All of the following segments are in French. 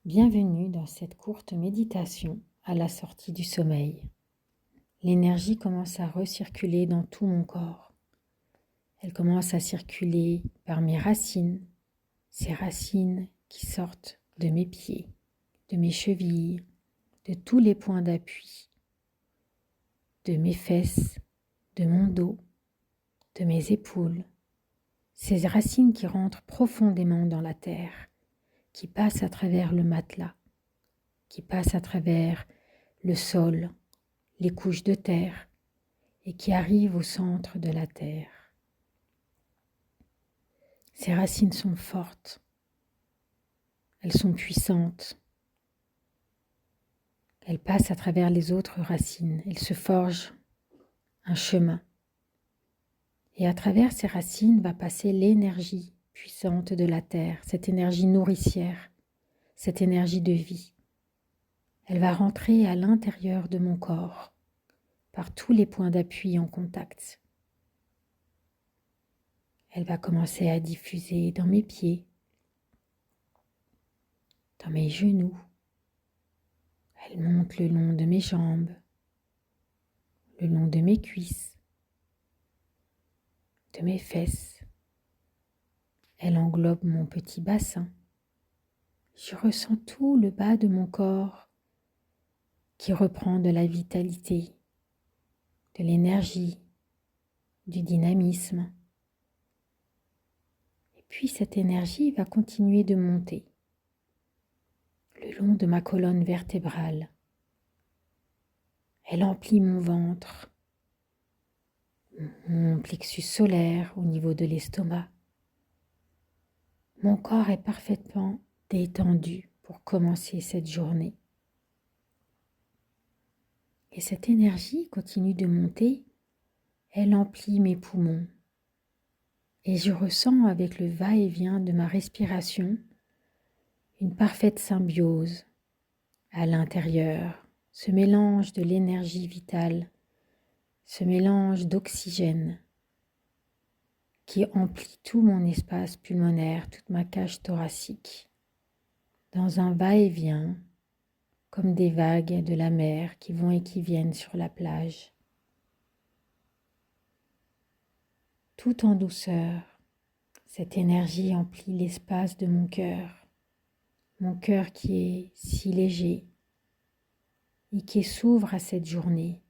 Bienvenue dans cette courte méditation à la sortie du sommeil. L'énergie commence à recirculer dans tout mon corps. Elle commence à circuler par mes racines, ces racines qui sortent de mes pieds, de mes chevilles, de tous les points d'appui, de mes fesses, de mon dos, de mes épaules. Ces racines qui rentrent profondément dans la terre, qui passent à travers le matelas, qui passent à travers le sol, les couches de terre et qui arrivent au centre de la terre. Ces racines sont fortes, elles sont puissantes, elles passent à travers les autres racines, elles se forgent un chemin. Et à travers ces racines va passer l'énergie puissante de la terre, cette énergie nourricière, cette énergie de vie. Elle va rentrer à l'intérieur de mon corps, par tous les points d'appui en contact. Elle va commencer à diffuser dans mes pieds, dans mes genoux. Elle monte le long de mes jambes, le long de mes cuisses, de mes fesses. Elle englobe mon petit bassin. Je ressens tout le bas de mon corps qui reprend de la vitalité, de l'énergie, du dynamisme. Et puis cette énergie va continuer de monter le long de ma colonne vertébrale. Elle emplit mon ventre, mon plexus solaire au niveau de l'estomac. Mon corps est parfaitement détendu pour commencer cette journée. Et cette énergie continue de monter, elle emplit mes poumons. Et je ressens avec le va-et-vient de ma respiration une parfaite symbiose à l'intérieur, ce mélange de l'énergie vitale, ce mélange d'oxygène qui emplit tout mon espace pulmonaire, toute ma cage thoracique, dans un va-et-vient comme des vagues de la mer qui vont et qui viennent sur la plage. Tout en douceur, cette énergie emplit l'espace de mon cœur qui est si léger et qui s'ouvre à cette journée.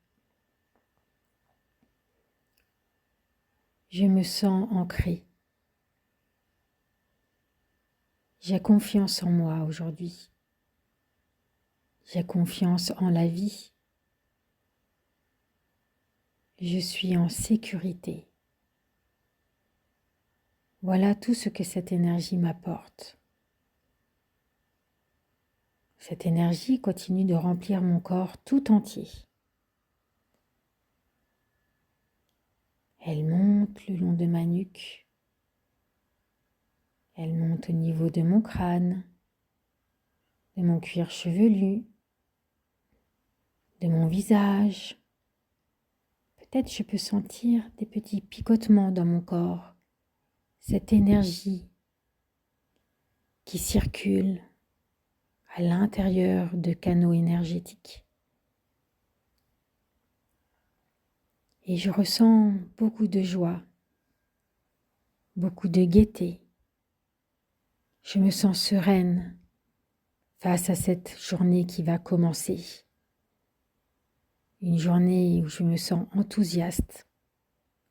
Je me sens ancrée. J'ai confiance en moi aujourd'hui. J'ai confiance en la vie. Je suis en sécurité. Voilà tout ce que cette énergie m'apporte. Cette énergie continue de remplir mon corps tout entier. Elle monte le long de ma nuque. Elle monte au niveau de mon crâne, de mon cuir chevelu, de mon visage. Peut-être je peux sentir des petits picotements dans mon corps. Cette énergie qui circule à l'intérieur de canaux énergétiques. Et je ressens beaucoup de joie, beaucoup de gaieté. Je me sens sereine face à cette journée qui va commencer. Une journée où je me sens enthousiaste,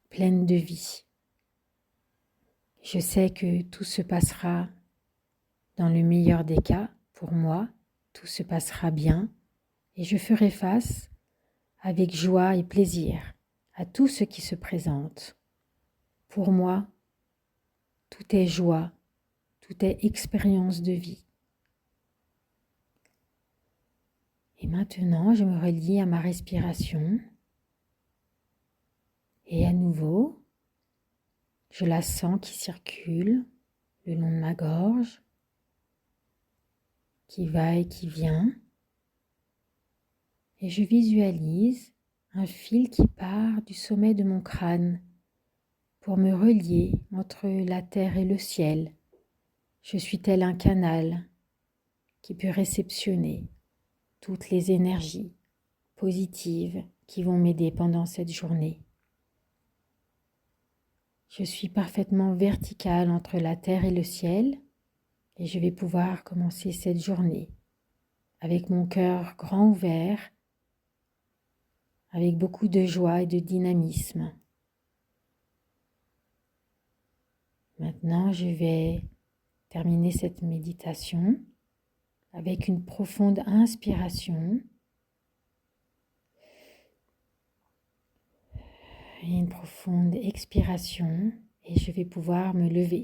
pleine de vie. Je sais que tout se passera dans le meilleur des cas pour moi, tout se passera bien et je ferai face avec joie et plaisir à tout ce qui se présente. Pour moi, tout est joie, tout est expérience de vie. Et maintenant, je me relie à ma respiration et à nouveau, je la sens qui circule le long de ma gorge, qui va et qui vient. Et je visualise un fil qui part du sommet de mon crâne pour me relier entre la terre et le ciel. Je suis tel un canal qui peut réceptionner toutes les énergies positives qui vont m'aider pendant cette journée. Je suis parfaitement verticale entre la terre et le ciel et je vais pouvoir commencer cette journée avec mon cœur grand ouvert, avec beaucoup de joie et de dynamisme. Maintenant, je vais terminer cette méditation avec une profonde inspiration et une profonde expiration et je vais pouvoir me lever.